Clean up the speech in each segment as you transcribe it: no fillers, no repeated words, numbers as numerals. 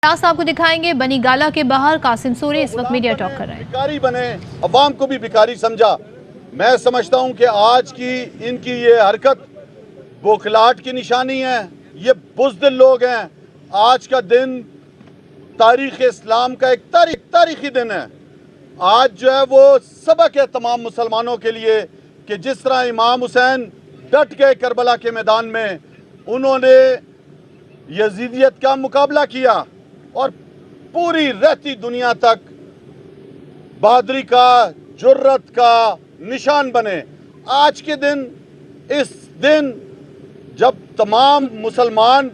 ریاض صاحب کو دکھائیں گے بنی گالا کے باہر قاسم سوری اس وقت میڈیا ٹاک کر رہے ہیں۔ بیکاری بنے، عوام کو بھی بیکاری سمجھا۔ میں سمجھتا ہوں کہ آج کی ان کی یہ حرکت بوکھلاہٹ کی نشانی ہے، یہ بزدل لوگ ہیں۔ آج کا دن تاریخ اسلام کا ایک تاریخی دن ہے۔ آج جو ہے وہ سبق ہے تمام مسلمانوں کے لیے کہ جس طرح امام حسین ڈٹ گئے کربلا کے میدان میں، انہوں نے یزیدیت کا مقابلہ کیا اور پوری رہتی دنیا تک بہادری کا، جرت کا نشان بنے۔ آج کے دن، اس دن جب تمام مسلمان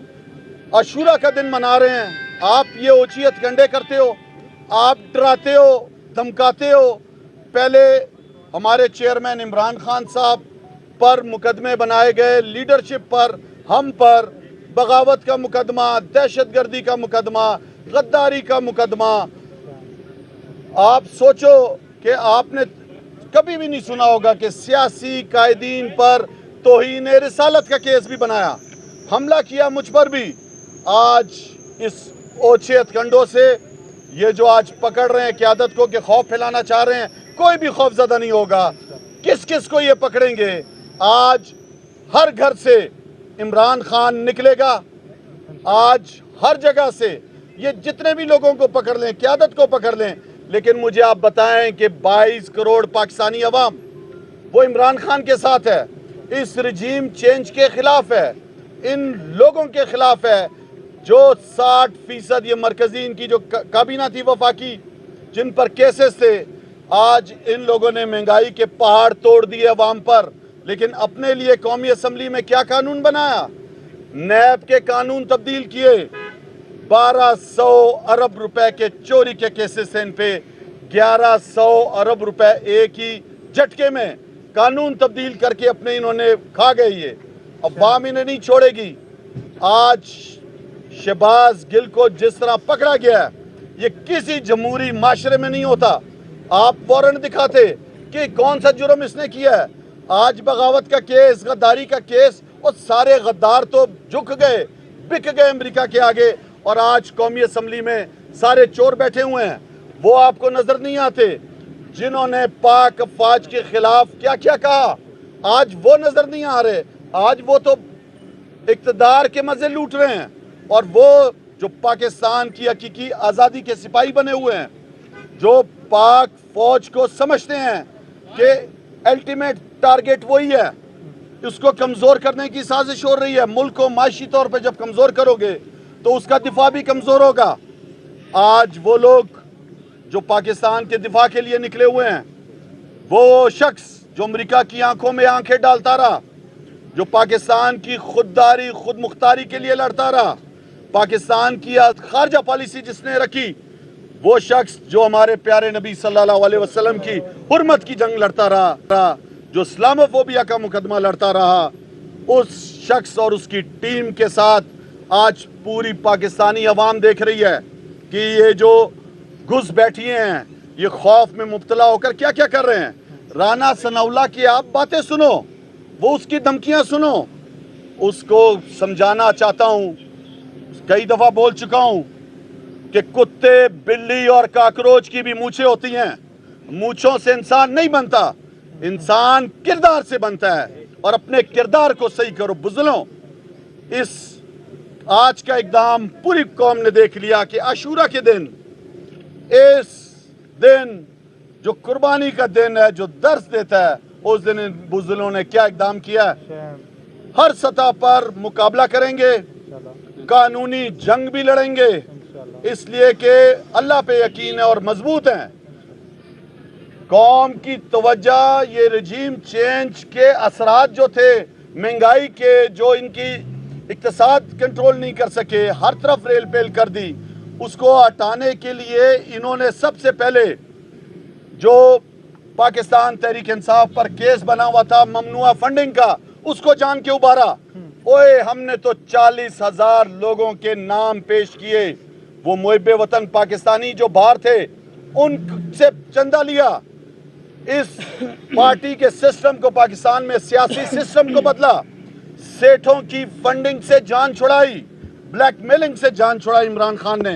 عاشورہ کا دن منا رہے ہیں، آپ یہ اوچیت گنڈے کرتے ہو، آپ ڈراتے ہو، دھمکاتے ہو۔ پہلے ہمارے چیئرمین عمران خان صاحب پر مقدمے بنائے گئے، لیڈرشپ پر، ہم پر بغاوت کا مقدمہ، دہشت گردی کا مقدمہ، غداری کا مقدمہ۔ آپ سوچو کہ آپ نے کبھی بھی نہیں سنا ہوگا کہ سیاسی قائدین پر توہین رسالت کا کیس بھی بنایا، حملہ کیا مجھ پر بھی۔ آج اس اوچیت گنڈوں سے یہ جو آج پکڑ رہے ہیں قیادت کو کہ خوف پھیلانا چاہ رہے ہیں، کوئی بھی خوف زدہ نہیں ہوگا۔ کس کس کو یہ پکڑیں گے؟ آج ہر گھر سے عمران خان نکلے گا، آج ہر جگہ سے یہ جتنے بھی لوگوں کو پکڑ لیں، قیادت کو پکڑ لیں، لیکن مجھے آپ بتائیں کہ 22 کروڑ پاکستانی عوام وہ عمران خان کے ساتھ ہے، اس رجیم چینج کے خلاف ہے، ان لوگوں کے خلاف ہے جو 60% یہ مرکزین کی جو کابینہ تھی وفاقی، جن پر کیسز تھے۔ آج ان لوگوں نے مہنگائی کے پہاڑ توڑ دیے عوام پر، لیکن اپنے لیے قومی اسمبلی میں کیا قانون بنایا؟ نیب کے قانون تبدیل کیے۔ 1200 ارب روپے کے چوری کے کیسز سے ان پہ 1100 ارب روپے ایک ہی جھٹکے میں قانون تبدیل کر کے اپنے انہوں نے کھا گئے۔ یہ عوام انہیں نہیں چھوڑے گی۔ آج شہباز گل کو جس طرح پکڑا گیا ہے، یہ کسی جمہوری معاشرے میں نہیں ہوتا۔ آپ فوراً دکھاتے کہ کون سا جرم اس نے کیا ہے۔ آج بغاوت کا کیس، غداری کا کیس، اور سارے غدار تو جھک گئے، بک گئے امریکہ کے آگے، اور آج قومی اسمبلی میں سارے چور بیٹھے ہوئے ہیں۔ وہ آپ کو نظر نہیں آتے جنہوں نے پاک افواج کے خلاف کیا کیا کہا؟ آج وہ نظر نہیں آ رہے۔ آج وہ تو اقتدار کے مزے لوٹ رہے ہیں، اور وہ جو پاکستان کی حقیقی آزادی کے سپاہی بنے ہوئے ہیں، جو پاک فوج کو سمجھتے ہیں کہ الٹیمیٹ ٹارگٹ وہی ہے، اس کو کمزور کرنے کی سازش ہو رہی ہے۔ ملک کو معاشی طور پہ جب کمزور کرو گے تو اس کا دفاع بھی کمزور ہوگا۔ آج وہ لوگ جو پاکستان کے دفاع کے لیے نکلے ہوئے ہیں، وہ شخص جو امریکہ کی آنکھوں میں آنکھیں ڈالتا رہا، جو پاکستان کی خودداری، خود مختاری کے لیے لڑتا رہا، پاکستان کی خارجہ پالیسی جس نے رکھی، وہ شخص جو ہمارے پیارے نبی صلی اللہ علیہ وسلم کی حرمت کی جنگ لڑتا رہا، جو اسلاموفوبیا کا مقدمہ لڑتا رہا، اس شخص اور اس کی ٹیم کے ساتھ آج پوری پاکستانی عوام دیکھ رہی ہے کہ یہ جو گھس بیٹھی ہیں، یہ خوف میں مبتلا ہو کر کیا کیا کر رہے ہیں۔ رانا ثناءاللہ کی آپ باتیں سنو، وہ اس کی دھمکیاں سنو۔ اس کو سمجھانا چاہتا ہوں، کئی دفعہ بول چکا ہوں کہ کتے، بلی اور کاکروچ کی بھی مونچھیں ہوتی ہیں، مونچھوں سے انسان نہیں بنتا، انسان کردار سے بنتا ہے، اور اپنے کردار کو صحیح کرو بزدلوں۔ اس آج کا اقدام پوری قوم نے دیکھ لیا کہ عاشورہ کے دن، اس دن جو قربانی کا دن ہے، جو درس دیتا ہے، اس دن ان بزدلوں نے کیا اقدام کیا ہے۔ ہر سطح پر مقابلہ کریں گے، قانونی جنگ بھی لڑیں گے، اس لیے کہ اللہ پہ یقین ہے اور مضبوط ہیں۔ قوم کی توجہ یہ رجیم چینج کے اثرات جو تھے، مہنگائی کے، جو ان کی اقتصاد کنٹرول نہیں کر سکے، ہر طرف ریل پیل کر دی، اس کو ہٹانے کے لیے انہوں نے سب سے پہلے جو پاکستان تحریک انصاف پر کیس بنا ہوا تھا ممنوعہ فنڈنگ کا، اس کو جان کے ابھارا۔ اوئے ہم نے تو 40,000 لوگوں کے نام پیش کیے، وہ محب وطن پاکستانی جو باہر تھے ان سے چندہ لیا، اس پارٹی کے سسٹم کو، پاکستان میں سیاسی سسٹم کو بدلا، سیٹھوں کی فنڈنگ سے جان چھڑائی، بلیک میلنگ سے جان چھڑائی عمران خان نے۔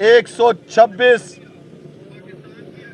126